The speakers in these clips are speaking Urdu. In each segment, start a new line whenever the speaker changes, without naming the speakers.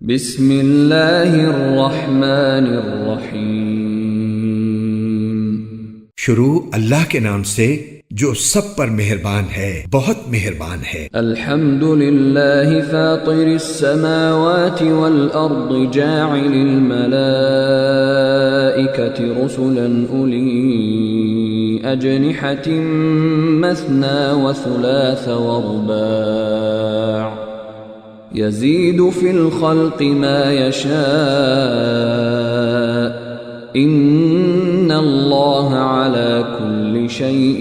بسم اللہ الرحمن الرحیم۔
شروع اللہ کے نام سے جو سب پر مہربان ہے، بہت مہربان ہے۔
الحمد للہ فاطر السماوات والارض جاعل الملائکۃ رسلا اولی اجنحۃ مثنى وثلاث ورباع يزيد في الخلق ما يشاء ان اللہ على كل شيء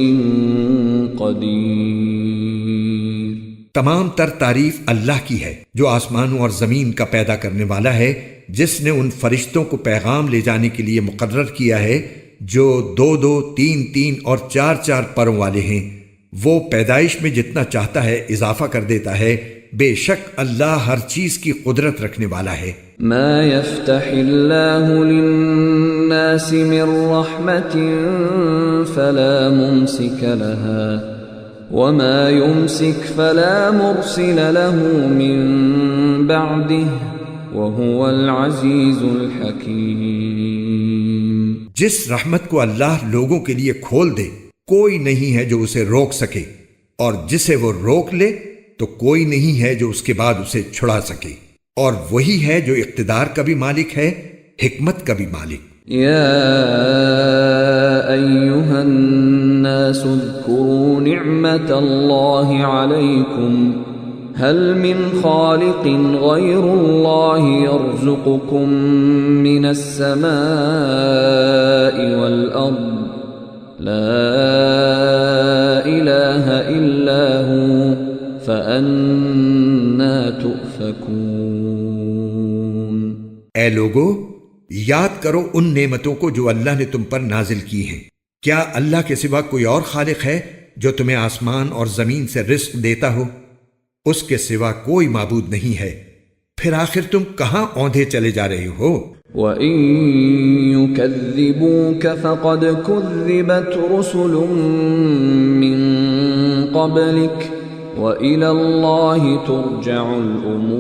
قدیر۔
تمام تر تعریف اللہ کی ہے جو آسمانوں اور زمین کا پیدا کرنے والا ہے، جس نے ان فرشتوں کو پیغام لے جانے کے لیے مقرر کیا ہے جو 2-2، 3-3 اور 4-4 پروں والے ہیں۔ وہ پیدائش میں جتنا چاہتا ہے اضافہ کر دیتا ہے، بے شک اللہ ہر چیز کی قدرت رکھنے والا ہے۔
ما يفتح اللہ للناس من رحمت فلا ممسک لها وما يمسك فلا مرسل له من بعده وهو العزیز الحکیم۔
جس رحمت کو اللہ لوگوں کے لیے کھول دے کوئی نہیں ہے جو اسے روک سکے، اور جسے وہ روک لے تو کوئی نہیں ہے جو اس کے بعد اسے چھڑا سکے، اور وہی ہے جو اقتدار کا بھی مالک ہے، حکمت کا بھی مالک۔
یا ایہا الناس اذکروا نعمت اللہ علیکم هل من خالق غیر اللہ یرزقکم من السماء والارض لا الہ الا هو فَأَنَّا تُؤْفَكُونَ۔
اے لوگو، یاد کرو ان نعمتوں کو جو اللہ نے تم پر نازل کی ہیں۔ کیا اللہ کے سوا کوئی اور خالق ہے جو تمہیں آسمان اور زمین سے رزق دیتا ہو؟ اس کے سوا کوئی معبود نہیں ہے، پھر آخر تم کہاں اوندھے چلے جا رہے ہو؟
وَإِن يُكَذِّبُوكَ فَقَدْ كُذِّبَتْ رُسُلٌ مِّن قَبْلِكَ وَإِلَى اللَّهِ تُرْجَعُ الْأُمُورُ۔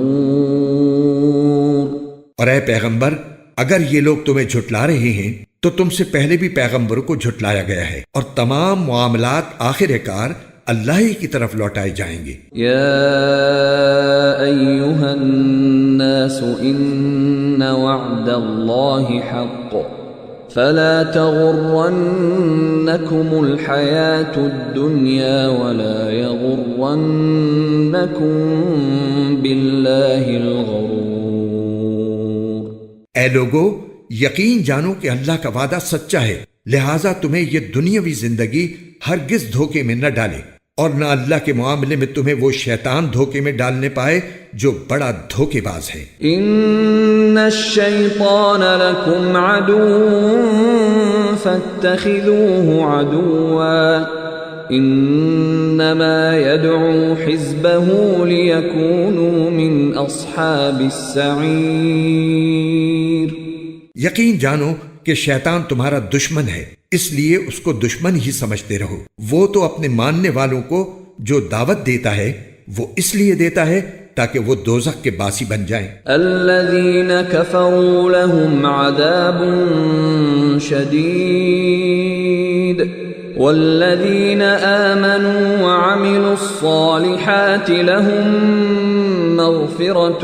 اور اے پیغمبر، اگر یہ لوگ تمہیں جھٹلا رہے ہیں تو تم سے پہلے بھی پیغمبروں کو جھٹلایا گیا ہے، اور تمام معاملات آخر کار اللہ ہی کی طرف لوٹائے جائیں گے۔
یا ایہا الناس ان وعد اللہ حق فلا تغرنکم الحیاة الدنیا ولا یغرنکم باللہ الغرور۔
اے لوگو، یقین جانو کہ اللہ کا وعدہ سچا ہے، لہٰذا تمہیں یہ دنیاوی زندگی ہرگز دھوکے میں نہ ڈالے، اور نہ اللہ کے معاملے میں تمہیں وہ شیطان دھوکے میں ڈالنے پائے جو بڑا دھوکے باز ہے۔
ان الشیطان لکم عدو فاتخذوه عدوا انما يدعو حزبه ليكونوا من اصحاب السعیر۔
یقین جانو کہ شیطان تمہارا دشمن ہے، اس لیے اس کو دشمن ہی سمجھتے رہو۔ وہ تو اپنے ماننے والوں کو جو دعوت دیتا ہے وہ اس لیے دیتا ہے تاکہ وہ دوزخ کے باسی بن جائیں۔
الذین کفروا لهم عذاب شدید والذین آمنوا وعملوا الصالحات لهم مغفرة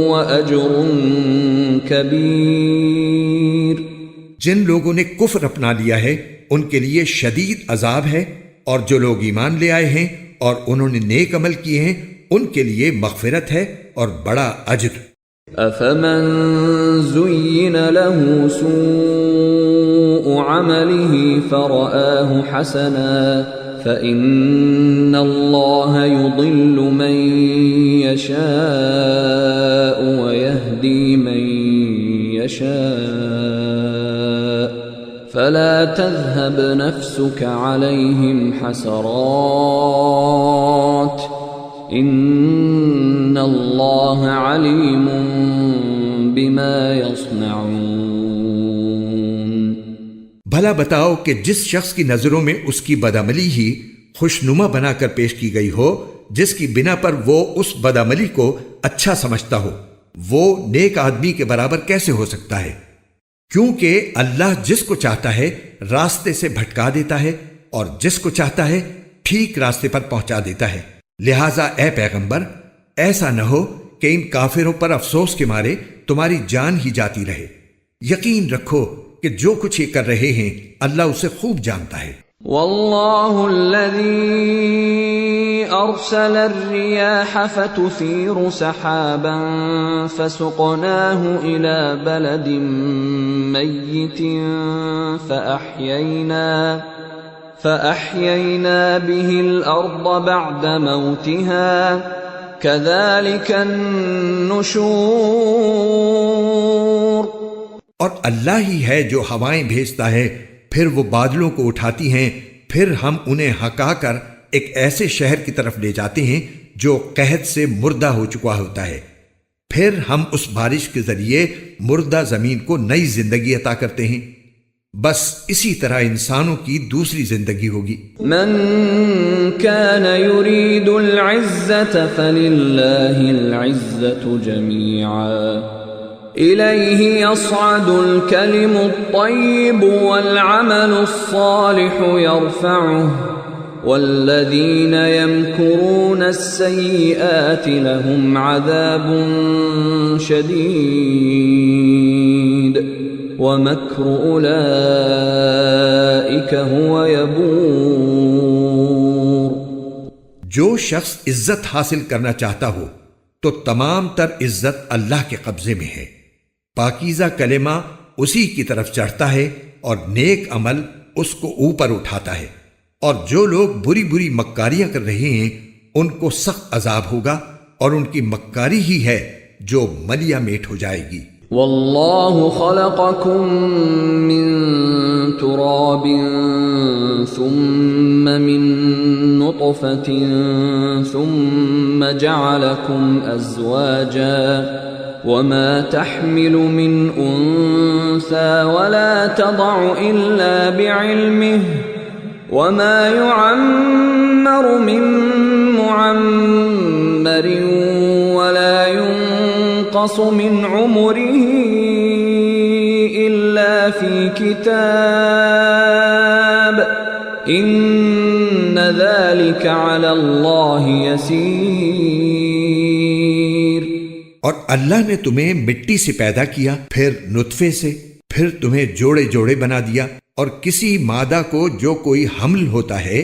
وأجر کبیر۔
جن لوگوں نے کفر اپنا لیا ہے ان کے لیے شدید عذاب ہے، اور جو لوگ ایمان لے آئے ہیں اور انہوں نے نیک عمل کیے ہیں ان کے لیے مغفرت ہے اور بڑا اجر۔
افمن زین له سوء عمله فرآه حسنا فإن اللہ يضل من يشاء ويهدي من يشاء فلا تذهب نفسك عليهم حسرات ان اللہ علیم بما يصنعون۔
بھلا بتاؤ کہ جس شخص کی نظروں میں اس کی بدعملی ہی خوشنما بنا کر پیش کی گئی ہو، جس کی بنا پر وہ اس بدعملی کو اچھا سمجھتا ہو، وہ نیک آدمی کے برابر کیسے ہو سکتا ہے؟ کیونکہ اللہ جس کو چاہتا ہے راستے سے بھٹکا دیتا ہے اور جس کو چاہتا ہے ٹھیک راستے پر پہنچا دیتا ہے۔ لہٰذا اے پیغمبر، ایسا نہ ہو کہ ان کافروں پر افسوس کے مارے تمہاری جان ہی جاتی رہے۔ یقین رکھو کہ جو کچھ یہ کر رہے ہیں اللہ اسے خوب جانتا ہے۔
واللہ الذی ارسل الرياح فتثير سحابا فسقناه الى بلد ميت فأحيينا به الأرض بعد موتها كذلك النشور۔
اور اللہ ہی ہے جو ہوائیں بھیجتا ہے، پھر وہ بادلوں کو اٹھاتی ہیں، پھر ہم انہیں ہکا کر ایک ایسے شہر کی طرف لے جاتے ہیں جو قحط سے مردہ ہو چکا ہوتا ہے، پھر ہم اس بارش کے ذریعے مردہ زمین کو نئی زندگی عطا کرتے ہیں۔ بس اسی طرح انسانوں کی دوسری زندگی ہوگی۔
من كان يريد العزة فلله العزة جميعا إليه يصعد الكلم الطيب والعمل الصالح يرفعه والذين يمكرون السيئات لهم عذاب شديد ومكر أولئك هو يبور۔
جو شخص عزت حاصل کرنا چاہتا ہو تو تمام تر عزت اللہ کے قبضے میں ہے، پاکیزہ کلمہ اسی کی طرف چڑھتا ہے اور نیک عمل اس کو اوپر اٹھاتا ہے، اور جو لوگ بری بری مکاریاں کر رہے ہیں ان کو سخت عذاب ہوگا، اور ان کی مکاری ہی ہے جو ملیا میٹ ہو جائے گی۔
واللہ خلقکم من تراب ثم من نطفة ثم جعلکم ازواجا وما تحمل من انثى ولا تضع الا بعلمه وما يعمر من معمر ولا ينقص من عمره إلا في كتاب إن ذلك على الله يسير۔
اور اللہ نے تمہیں مٹی سے پیدا کیا، پھر نطفے سے، پھر تمہیں جوڑے جوڑے بنا دیا، اور کسی مادہ کو جو کوئی حمل ہوتا ہے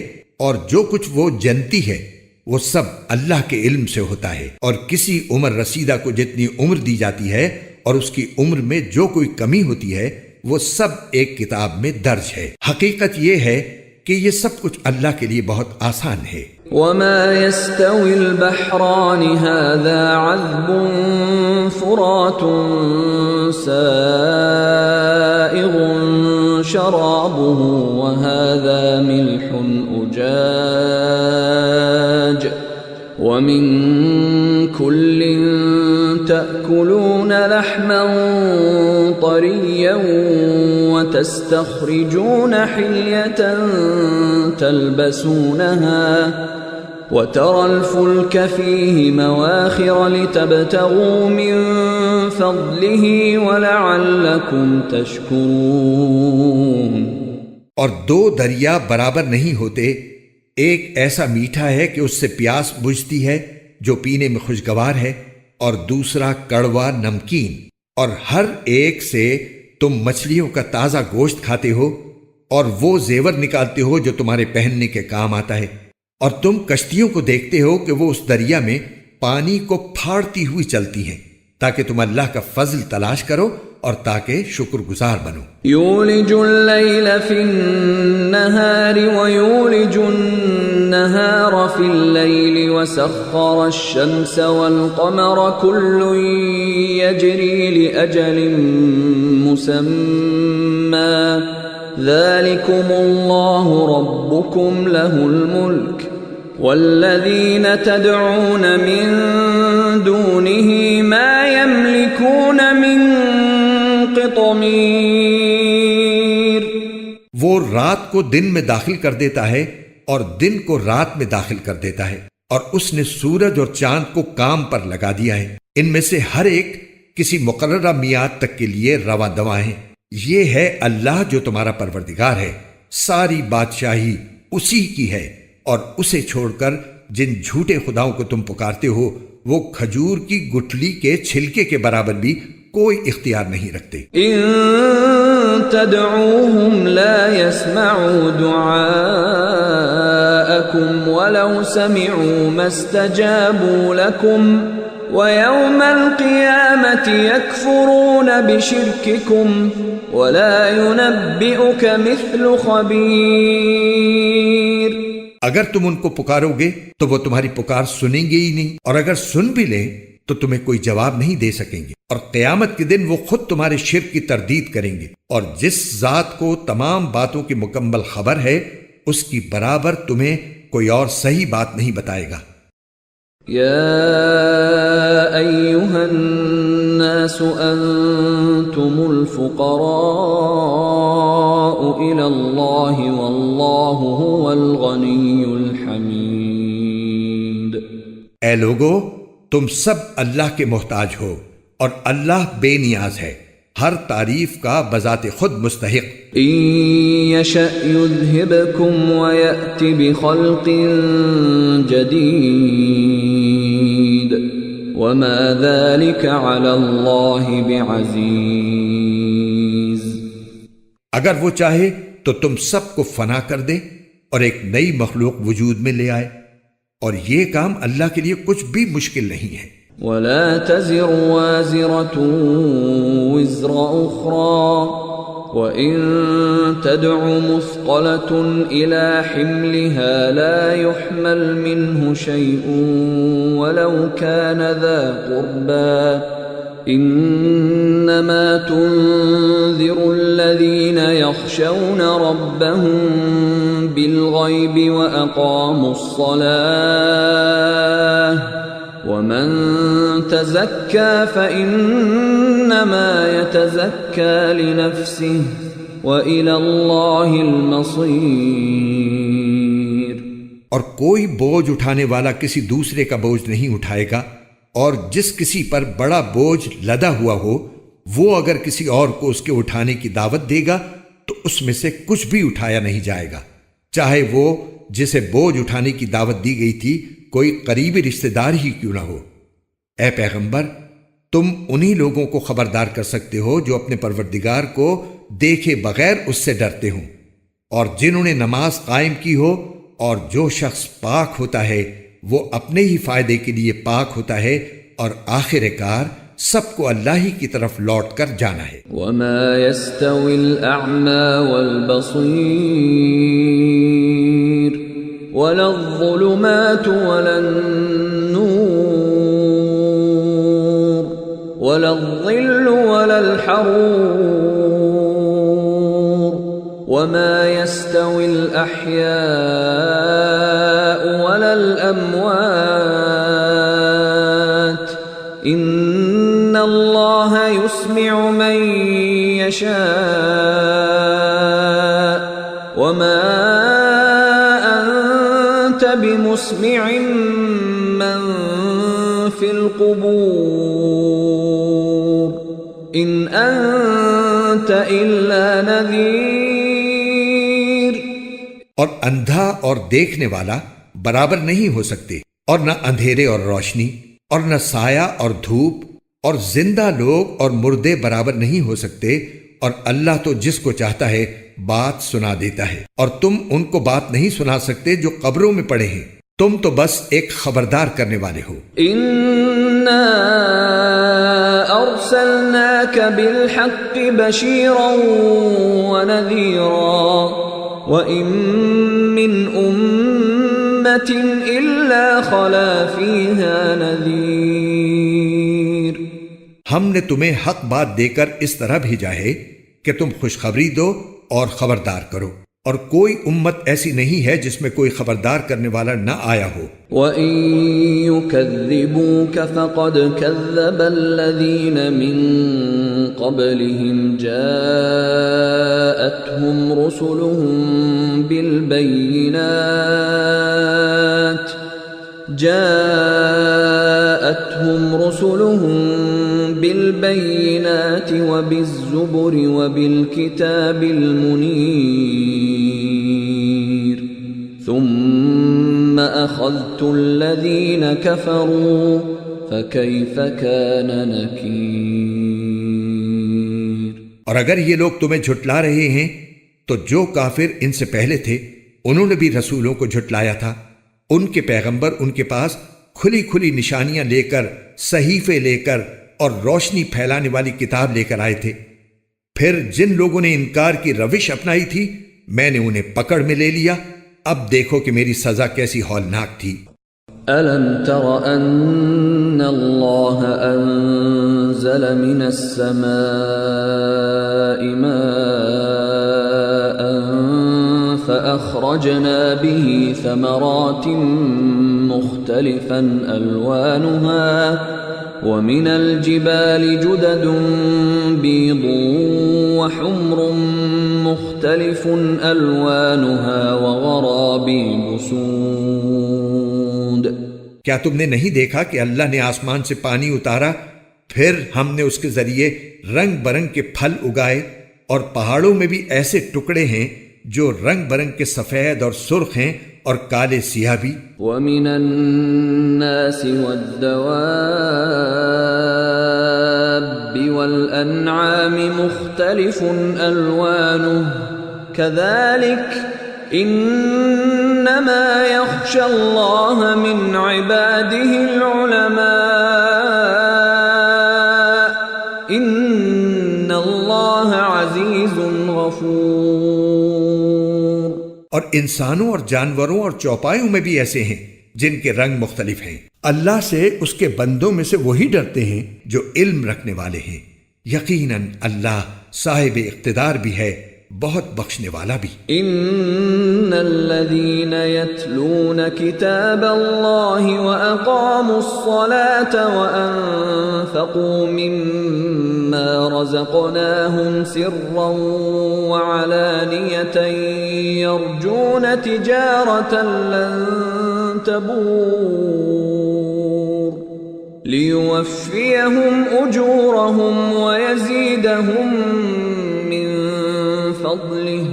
اور جو کچھ وہ جنتی ہے وہ سب اللہ کے علم سے ہوتا ہے، اور کسی عمر رسیدہ کو جتنی عمر دی جاتی ہے اور اس کی عمر میں جو کوئی کمی ہوتی ہے وہ سب ایک کتاب میں درج ہے۔ حقیقت یہ ہے کہ یہ سب کچھ اللہ کے لیے بہت آسان ہے۔
وما يستوي البحران هذا عذب فرات سائغ شرابه وهذا ملح أجاج ومن كل تأكلون لحما طريا وتستخرجون حلية تلبسونها وترى الفلك فيه مواخر لتبتغوا من فضله ولعلكم تشكرون۔
اور دو دریا برابر نہیں ہوتے، ایک ایسا میٹھا ہے کہ اس سے پیاس بجھتی ہے جو پینے میں خوشگوار ہے، اور دوسرا کڑوا نمکین، اور ہر ایک سے تم مچھلیوں کا تازہ گوشت کھاتے ہو اور وہ زیور نکالتے ہو جو تمہارے پہننے کے کام آتا ہے، اور تم کشتیوں کو دیکھتے ہو کہ وہ اس دریا میں پانی کو پھاڑتی ہوئی چلتی ہیں تاکہ تم اللہ کا فضل تلاش کرو اور تاکہ شکر گزار بنو۔
یولج اللیل فی النہار ویولج النہار فی اللیل وسخر الشمس والقمر کل یجری لأجل مسمى ذلكم اللہ ربکم له الملک والذین تدعون من دونه ما يملكون من قطمیر۔
وہ رات کو دن میں داخل کر دیتا ہے اور دن کو رات میں داخل کر دیتا ہے، اور اس نے سورج اور چاند کو کام پر لگا دیا ہے، ان میں سے ہر ایک کسی مقررہ میعاد تک کے لیے رواں دواں ہیں۔ یہ ہے اللہ جو تمہارا پروردگار ہے، ساری بادشاہی اسی کی ہے، اور اسے چھوڑ کر جن جھوٹے خداؤں کو تم پکارتے ہو وہ کھجور کی گٹھلی کے چھلکے کے برابر بھی کوئی اختیار نہیں رکھتے۔
ان تدعوهم لا يسمعوا دعاءكم ولو سمعوا ما استجابوا لكم ويوم القيامة يكفرون بشرككم ولا ينبئك مثل خبير۔
اگر تم ان کو پکارو گے تو وہ تمہاری پکار سنیں گے ہی نہیں، اور اگر سن بھی لیں تو تمہیں کوئی جواب نہیں دے سکیں گے، اور قیامت کے دن وہ خود تمہارے شرک کی تردید کریں گے، اور جس ذات کو تمام باتوں کی مکمل خبر ہے اس کی برابر تمہیں کوئی اور صحیح بات نہیں بتائے گا۔
یا ایھا الناس انتم الفقراء الی اللہ واللہ هو الغنی الحمید۔
اے لوگو، تم سب اللہ کے محتاج ہو اور اللہ بے نیاز ہے، ہر تعریف کا بذات خود مستحق۔
ان یشأ یذھبکم ویأت بخلق جدید وما ذلک علی اللہ بعزیز۔
اگر وہ چاہے تو تم سب کو فنا کر دے اور ایک نئی مخلوق وجود میں لے آئے، اور یہ کام اللہ کے لیے کچھ بھی مشکل نہیں ہے۔
ولا تزر وازرة وزر أخرى وإن تدع مثقلة إلى حملها لا يحمل منه شيء ولو كان ذا قربى إنما تنذر الذين يخشون ربهم بالغيب وأقاموا الصلاة ومن تزكى فإنما يتزكى لنفسه وإلى الله المصير۔
اور کوئی بوجھ اٹھانے والا کسی دوسرے کا بوجھ نہیں اٹھائے گا، اور جس کسی پر بڑا بوجھ لدا ہوا ہو وہ اگر کسی اور کو اس کے اٹھانے کی دعوت دے گا تو اس میں سے کچھ بھی اٹھایا نہیں جائے گا، چاہے وہ جسے بوجھ اٹھانے کی دعوت دی گئی تھی کوئی قریبی رشتہ دار ہی کیوں نہ ہو۔ اے پیغمبر، تم انہی لوگوں کو خبردار کر سکتے ہو جو اپنے پروردگار کو دیکھے بغیر اس سے ڈرتے ہوں، اور جنہوں نے نماز قائم کی ہو، اور جو شخص پاک ہوتا ہے وہ اپنے ہی فائدے کے لیے پاک ہوتا ہے، اور آخر کار سب کو اللہ ہی کی طرف لوٹ کر جانا ہے۔
وما يستوي الأعمى والبصير ولا الظلمات ولا النور ولا الظل ولا الحرور وما يستوي الأحياء ولا الأموات إن الله يسمع من يشاء وما أنت بمسمع من في القبور إن أنت إلا نذير۔
اور اندھا اور دیکھنے والا برابر نہیں ہو سکتے، اور نہ اندھیرے اور روشنی، اور نہ سایہ اور دھوپ، اور زندہ لوگ اور مردے برابر نہیں ہو سکتے، اور اللہ تو جس کو چاہتا ہے بات سنا دیتا ہے، اور تم ان کو بات نہیں سنا سکتے جو قبروں میں پڑے ہیں، تم تو بس ایک خبردار کرنے والے ہو۔
اِنَّا أَرْسَلْنَاكَ بِالْحَقِّ بَشِيرًا وَنَذِيرًا وَإِن مِّنْ أُمَّةٍ إِلَّا خَلَا فِيهَا نَذِيرٌ۔
ہم نے تمہیں حق بات دے کر اس طرح بھیجا ہے کہ تم خوشخبری دو اور خبردار کرو، اور کوئی امت ایسی نہیں ہے جس میں کوئی خبردار کرنے والا نہ آیا ہو۔
وَإِن يُكَذِّبُوكَ فَقَدْ كَذَّبَ الَّذِينَ مِن قَبْلِهِمْ جَاءَتْهُمْ رُسُلُهُم بِالْبَيِّنَاتِ جاءتهم رسلهم بالبينات وبالزبر وبالكتاب المنير ثم أخذت الذين كفروا فكيف كان نكير۔
اور اگر یہ لوگ تمہیں جھٹلا رہے ہیں تو جو کافر ان سے پہلے تھے انہوں نے بھی رسولوں کو جھٹلایا تھا۔ ان کے پیغمبر ان کے پاس کھلی کھلی نشانیاں لے کر، صحیفے لے کر اور روشنی پھیلانے والی کتاب لے کر آئے تھے۔ پھر جن لوگوں نے انکار کی روش اپنائی تھی میں نے انہیں پکڑ میں لے لیا۔ اب دیکھو کہ میری سزا کیسی ہولناک تھی۔
أَلَمْ تَرَ أَنَّ اللَّهَ أَنزَلَ مِنَ السَّمَاءِ مَاءً فَأَخْرَجْنَا بِهِ ثَمَرَاتٍ مُخْتَلِفًا أَلْوَانُهَا وَمِنَ الْجِبَالِ جُدَدٌ بِيضٌ وَحُمْرٌ مُخْتَلِفٌ أَلْوَانُهَا وَغَرَابِيبُ سُودٌ۔
کیا تم نے نہیں دیکھا کہ اللہ نے آسمان سے پانی اتارا، پھر ہم نے اس کے ذریعے رنگ برنگ کے پھل اگائے، اور پہاڑوں میں بھی ایسے ٹکڑے ہیں جو رنگ برنگ کے سفید اور سرخ ہیں اور کالے سیاہ بھی۔
وَمِنَ النَّاسِ وَالدَّوَابِّ وَالْأَنْعَامِ مُخْتَلِفٌ أَلْوَانُهُ كَذَلِكَ إِنَّمَا يَخْشَى اللَّهَ مِنْ عِبَادِهِ الْعُلَمَاءُ إِنَّ اللَّهَ عَزِيزٌ غَفُورٌ۔
اور انسانوں اور جانوروں اور چوپایوں میں بھی ایسے ہیں جن کے رنگ مختلف ہیں۔ اللہ سے اس کے بندوں میں سے وہی ڈرتے ہیں جو علم رکھنے والے ہیں۔ یقیناً اللہ صاحب اقتدار بھی ہے، بہت بخشنے والا بھی۔
ان الذين يتلون كتاب الله واقاموا الصلاة وانفقوا مما رزقناهم سرا وعلانية يرجون تجارة لن تبور ليوفيهم اجورهم ويزيدهم من فضله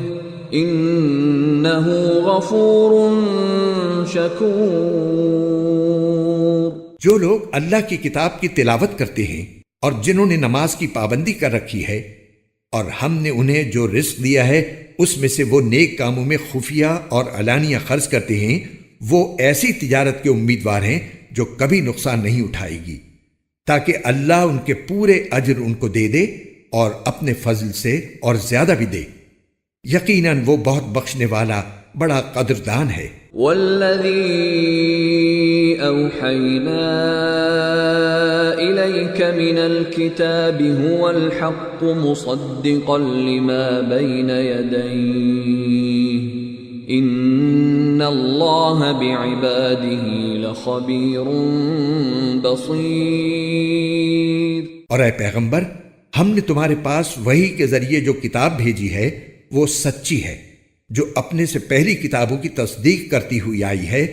انه غفور شکور۔
جو لوگ اللہ کی کتاب کی تلاوت کرتے ہیں اور جنہوں نے نماز کی پابندی کر رکھی ہے، اور ہم نے انہیں جو رزق دیا ہے اس میں سے وہ نیک کاموں میں خفیہ اور علانیہ خرچ کرتے ہیں، وہ ایسی تجارت کے امیدوار ہیں جو کبھی نقصان نہیں اٹھائے گی، تاکہ اللہ ان کے پورے اجر ان کو دے دے اور اپنے فضل سے اور زیادہ بھی دے۔ یقیناً وہ بہت بخشنے والا بڑا قدردان ہے۔
والذی اوحینا الیک من الکتاب هو الحق مصدقا لما بین یدیہ ان اللہ بعباده لخبیر بصیر۔
اور اے پیغمبر، ہم نے تمہارے پاس وحی کے ذریعے جو کتاب بھیجی ہے وہ سچی ہے، جو اپنے سے پہلی کتابوں کی تصدیق کرتی ہوئی آئی ہے۔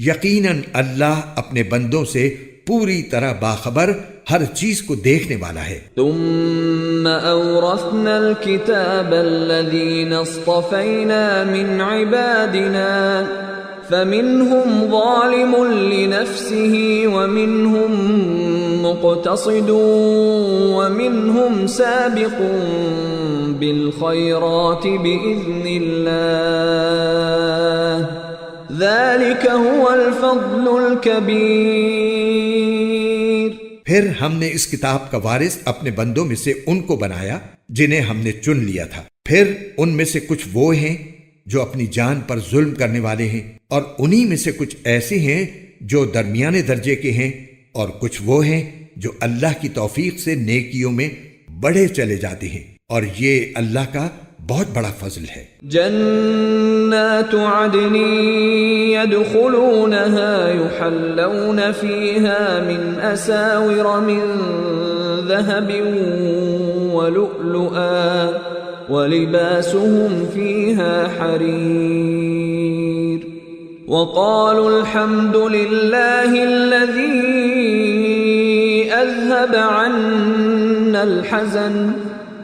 یقیناً اللہ اپنے بندوں سے پوری طرح باخبر، ہر چیز کو دیکھنے والا ہے۔
ثم اورثنا الكتاب الذين اصطفينا من عبادنا فمنهم ظالم لنفسه ومنهم مقتصد ومنهم سابق بالخيرات بإذن الله ذلك هو الفضل الكبير۔
پھر ہم نے اس کتاب کا وارث اپنے بندوں میں سے ان کو بنایا جنہیں ہم نے چن لیا تھا، پھر ان میں سے کچھ وہ ہیں جو اپنی جان پر ظلم کرنے والے ہیں، اور انہی میں سے کچھ ایسے ہیں جو درمیانے درجے کے ہیں، اور کچھ وہ ہیں جو اللہ کی توفیق سے نیکیوں میں بڑھے چلے جاتے ہیں، اور یہ اللہ کا بہت بڑا فضل ہے۔
جنات عدن يدخلونها يحلون فيها من أساور من ذهب ولؤلؤا ولباسهم فيها حرير وقالوا الحمد لله الذي أذهب عنا الحزن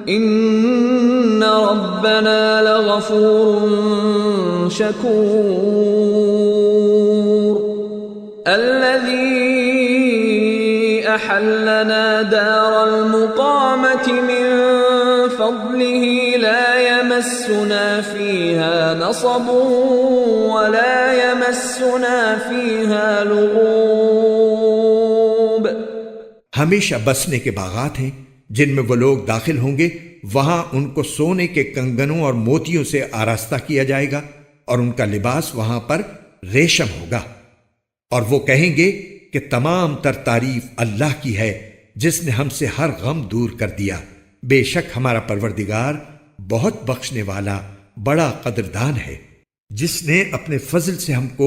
إن ربنا لغفور شكور الذي أحلنا دار المقامة من فضله لا يمسنا فيها نصب ولا يمسنا فيها لغوب.
ہمیشہ بسنے کے باغات ہیں جن میں وہ لوگ داخل ہوں گے، وہاں ان کو سونے کے کنگنوں اور موتیوں سے آراستہ کیا جائے گا اور ان کا لباس وہاں پر ریشم ہوگا، اور وہ کہیں گے کہ تمام تر تعریف اللہ کی ہے جس نے ہم سے ہر غم دور کر دیا. بے شک ہمارا پروردگار بہت بخشنے والا بڑا قدردان ہے، جس نے اپنے فضل سے ہم کو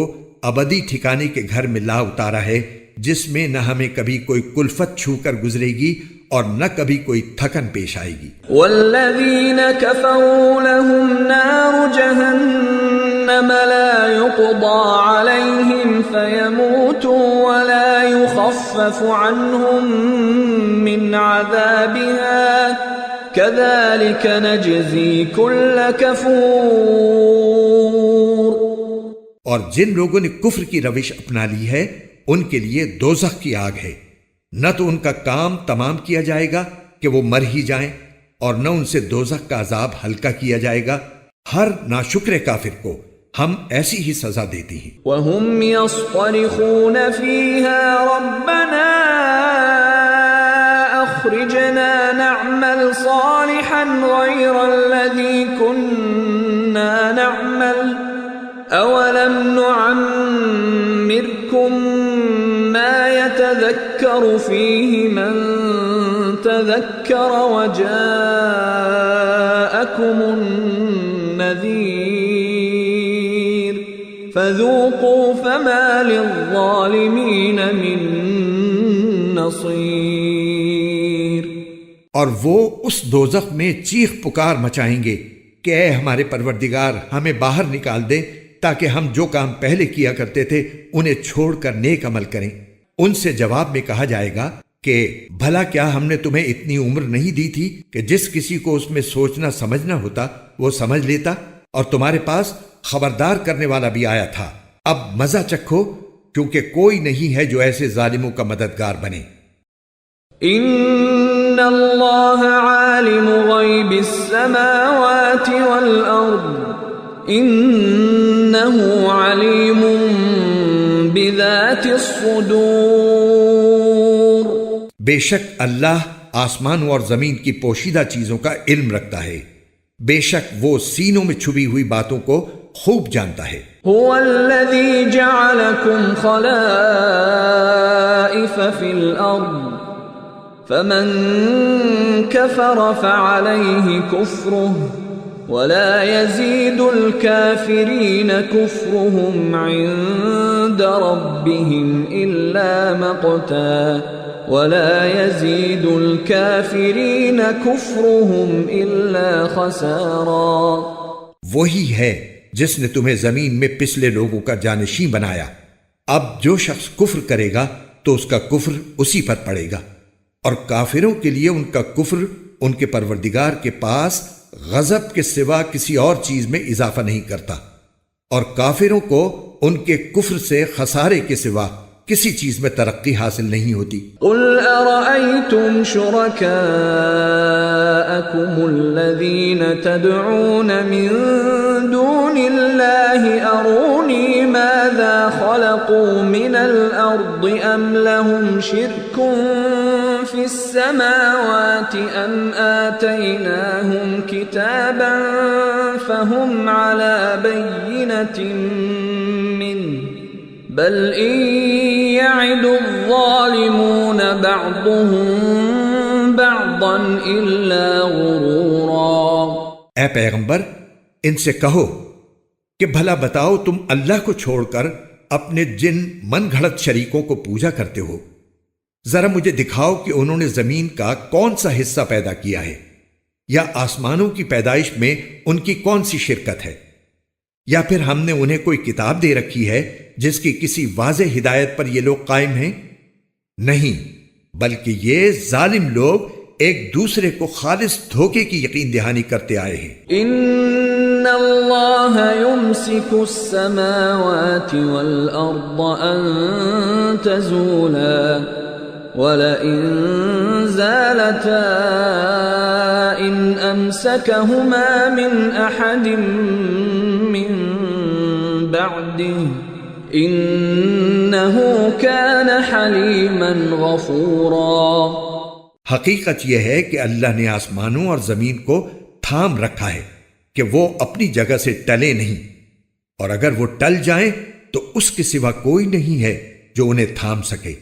ابدی ٹھکانے کے گھر میں لا اتارا ہے، جس میں نہ ہمیں کبھی کوئی کلفت چھو کر گزرے گی اور نہ کبھی کوئی تھکن پیش آئے گی.
والذین کفروا لهم نار جہنم لا يقضى علیہم فیموتوا ولا يخفف عنهم من عذابها كذلك نجزی كل کفور.
اور جن لوگوں نے کفر کی روش اپنا لی ہے ان کے لیے دوزخ کی آگ ہے، نہ تو ان کا کام تمام کیا جائے گا کہ وہ مر ہی جائیں، اور نہ ان سے دوزخ کا عذاب ہلکا کیا جائے گا. ہر ناشکر کافر کو ہم ایسی ہی سزا دیتی ہیں.
وهم يصطرخون فيها ربنا اخرجنا نعمل صالحا غير الذي كنا نعمل اولم نعمركم ما يتذكر فيه من تذكر وجاءكم النذير فذوقوا فما للظالمين من نصير.
اور وہ اس دوزخ میں چیخ پکار مچائیں گے کہ اے ہمارے پروردگار ہمیں باہر نکال دے تاکہ ہم جو کام پہلے کیا کرتے تھے انہیں چھوڑ کر نیک عمل کریں. ان سے جواب میں کہا جائے گا کہ بھلا کیا ہم نے تمہیں اتنی عمر نہیں دی تھی کہ جس کسی کو اس میں سوچنا سمجھنا ہوتا وہ سمجھ لیتا، اور تمہارے پاس خبردار کرنے والا بھی آیا تھا. اب مزہ چکھو کیونکہ کوئی نہیں ہے جو ایسے ظالموں کا مددگار بنے.
ان اللہ عالم غیب السماوات والارض انہ علیم بذات الصدور.
بے شک اللہ آسمانوں اور زمین کی پوشیدہ چیزوں کا علم رکھتا ہے، بے شک وہ سینوں میں چھپی ہوئی باتوں کو خوب جانتا ہے.
هو الذی جعلکم خلائف فی الارض فمن كفر فعليه كفره ولا يزيد الكافرين كفرهم عند ربهم إلا مقتا ولا يزيد الكافرين كفرهم إلا خسارا.
وہی ہے جس نے تمہیں زمین میں پچھلے لوگوں کا جانشین بنایا. اب جو شخص کفر کرے گا تو اس کا کفر اسی پر پڑے گا، اور کافروں کے لیے ان کا کفر ان کے پروردگار کے پاس غضب کے سوا کسی اور چیز میں اضافہ نہیں کرتا، اور کافروں کو ان کے کفر سے خسارے کے سوا کسی چیز میں ترقی حاصل نہیں ہوتی.
قل ارأيتم شركاءكم الذين تدعون من دون الله أروني ماذا خلقوا من الأرض أم لهم شرك في السماوات أم آتيناهم كتابا فهم على بينة منه بل إن يعد الظالمون بعضهم بعضا إلا غرورا.
اے پیغمبر ان سے کہو کہ بھلا بتاؤ تم اللہ کو چھوڑ کر اپنے جن من گھڑت شریکوں کو پوجا کرتے ہو، ذرا مجھے دکھاؤ کہ انہوں نے زمین کا کون سا حصہ پیدا کیا ہے، یا آسمانوں کی پیدائش میں ان کی کون سی شرکت ہے. یا پھر ہم نے انہیں کوئی کتاب دے رکھی ہے جس کی کسی واضح ہدایت پر یہ لوگ قائم ہیں؟ نہیں، بلکہ یہ ظالم لوگ ایک دوسرے کو خالص دھوکے کی یقین دہانی کرتے آئے ہیں۔
ان اللہ یمسک السماوات والارض ان تزولا ولئن زالتا ان امسکہما من احد من بعده انہ کان حلیما غفورا۔
حقیقت یہ ہے کہ اللہ نے آسمانوں اور زمین کو تھام رکھا ہے کہ وہ اپنی جگہ سے ٹلے نہیں، اور اگر وہ ٹل جائیں تو اس کے سوا کوئی نہیں ہے جو انہیں تھام سکے۔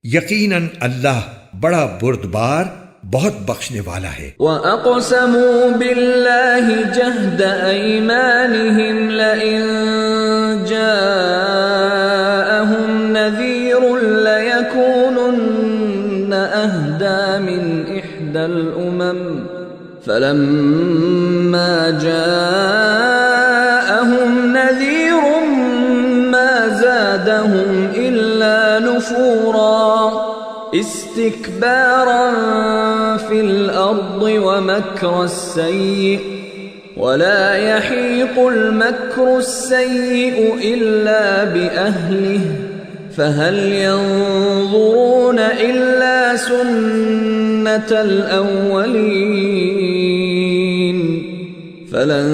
یقیناً اللہ بڑا بردبار، بہت بخشنے والا ہے۔
وَأَقْسَمُوا بِاللَّهِ جَهْدَ أَيْمَانِهِمْ لَئِن جَاءَهُمْ نَذِيرٌ لَيَكُونُنَّ أَهْدَى مِنْ إِحْدَى الْأُمَمِ فَلَمَّا جَاءَهُمْ نَذِيرٌ مَا زَادَهُمْ إِلَّا نُفُورًا استكبارا في الأرض ومكر السيء ولا يحيق المكر السيء إلا بأهله فهل ينظرون إلا سنة الأولين فلن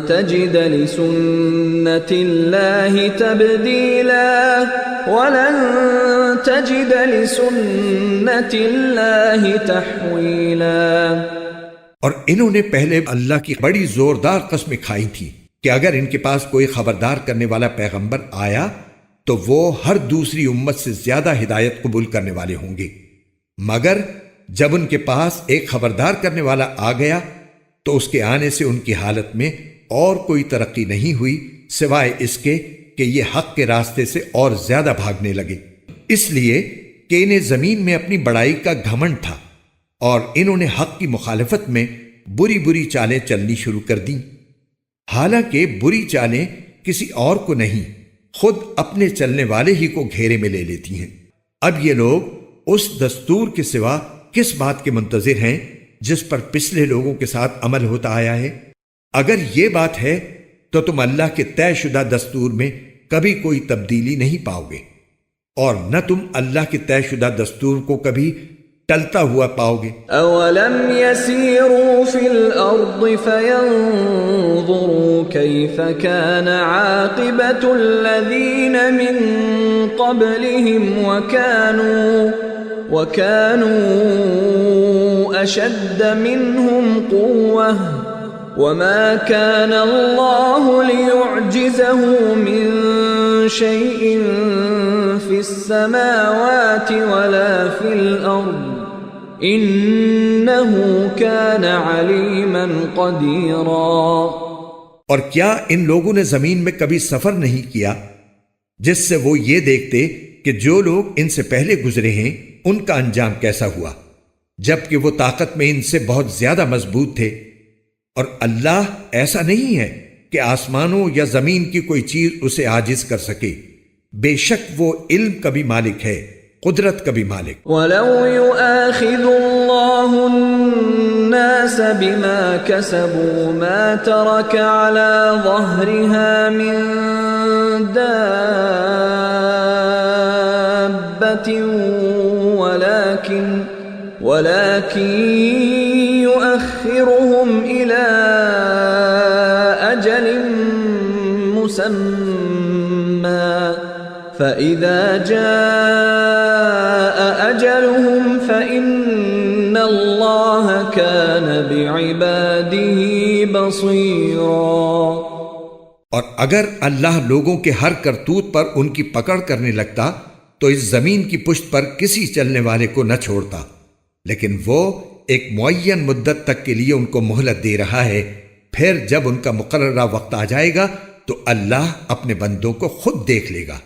تجد لسنة الله تبديلا وَلَن تَجِدَ لِسُنَّةِ اللَّهِ تَحْوِيلًا۔
اور انہوں نے پہلے اللہ کی بڑی زوردار قسمیں کھائی تھیں کہ اگر ان کے پاس کوئی خبردار کرنے والا پیغمبر آیا تو وہ ہر دوسری امت سے زیادہ ہدایت قبول کرنے والے ہوں گے، مگر جب ان کے پاس ایک خبردار کرنے والا آ گیا تو اس کے آنے سے ان کی حالت میں اور کوئی ترقی نہیں ہوئی سوائے اس کے کہ یہ حق کے راستے سے اور زیادہ بھاگنے لگے، اس لیے کہ انہیں زمین میں اپنی بڑائی کا گھمنڈ تھا اور انہوں نے حق کی مخالفت میں بری بری چالیں چلنی شروع کر دیں، حالانکہ بری چالیں کسی اور کو نہیں خود اپنے چلنے والے ہی کو گھیرے میں لے لیتی ہیں۔ اب یہ لوگ اس دستور کے سوا کس بات کے منتظر ہیں جس پر پچھلے لوگوں کے ساتھ عمل ہوتا آیا ہے؟ اگر یہ بات ہے تو تم اللہ کے طے شدہ دستور میں کبھی کوئی تبدیلی نہیں پاؤ گے، اور نہ تم اللہ کے طے شدہ دستور کو کبھی ٹلتا ہوا پاؤ گے۔
اولم يسيروا في الارض فينظروا كيف كان عاقبة الذين من قبلهم وكانوا اشد منهم قوة وما كان الله ليعجزه من شيء في السماوات ولا في الأرض إنه كان عليما قديرا۔
اور کیا ان لوگوں نے زمین میں کبھی سفر نہیں کیا جس سے وہ یہ دیکھتے کہ جو لوگ ان سے پہلے گزرے ہیں ان کا انجام کیسا ہوا، جبکہ وہ طاقت میں ان سے بہت زیادہ مضبوط تھے؟ اور اللہ ایسا نہیں ہے کہ آسمانوں یا زمین کی کوئی چیز اسے عاجز کر سکے، بے شک وہ علم کا بھی مالک ہے، قدرت کا بھی مالک۔
وَلَوْ يُؤَاخِذُ اللَّهُ النَّاسَ بِمَا كَسَبُوا مَا تَرَكَ عَلَى ظَهْرِهَا مِن دَابَّةٍ وَلَكِن يُؤَخِّرُهُمْ إِلَى أَجَلٍ مُّسَمًّى فَإِذَا جَاءَ أَجَلُهُمْ فَإِنَّ اللَّهَ كَانَ بِعِبَادِهِ بَصِيرًا۔
اور اگر اللہ لوگوں کے ہر کرتوت پر ان کی پکڑ کرنے لگتا تو اس زمین کی پشت پر کسی چلنے والے کو نہ چھوڑتا، لیکن وہ ایک معین مدت تک کے لیے ان کو مہلت دے رہا ہے، پھر جب ان کا مقررہ وقت آ جائے گا تو اللہ اپنے بندوں کو خود دیکھ لے گا۔